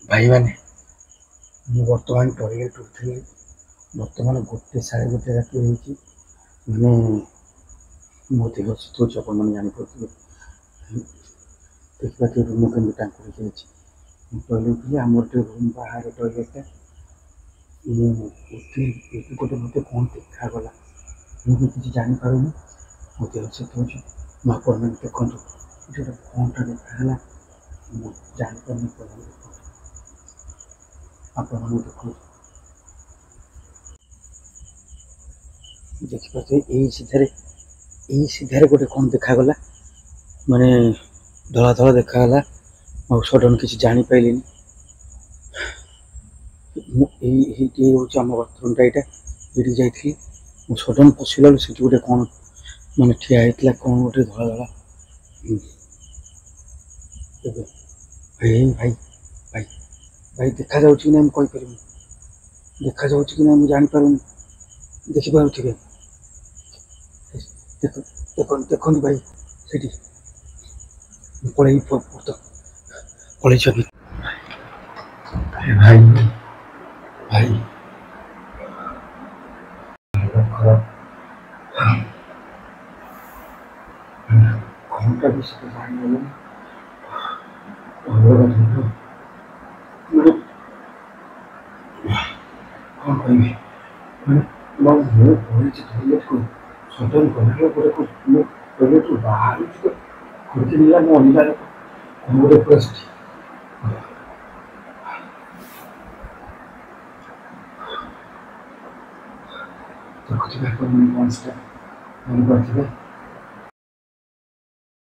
भाई मैंने बर्तमान टॉयलेट उठिली बर्तमान 1:30 राति होती मैंने मो देह शीतुच आप जापे देखा कि रूम के टाँकुरी जाइए टॉयलेट उठिली आम रूम बाहर टॉयलेटा मुझे गोटे मत कौन देखागला मुझे किसी जापार मो देह शीतुच आप देखु जो कौनटा देखाला जापार आप देखो देखिए यही सीधारे गोटे कौन देखागला माने धला धला देखागला और सडन किसी जापारे आम बाथरूमटा यहाँ ये जाइए सडन पशिला से गोटे कौन मैंने ठिया होता कौन गोटे धला धला भाई भाई भाई भाई देखा जाऊँ कि ना मुझे देखा जाऊँ कि ना मुझे जापार देखिपे देख देख भाई से पलि पलि भाई भाई खराब घंटा भी से जाने मैंने कौन कह मैंने टॉयलेट को सडन गला टॉयलेट बाहर खुर्की मिला मो अनिला कौन गोटे पूरा देखुवे कौन से जानी पारे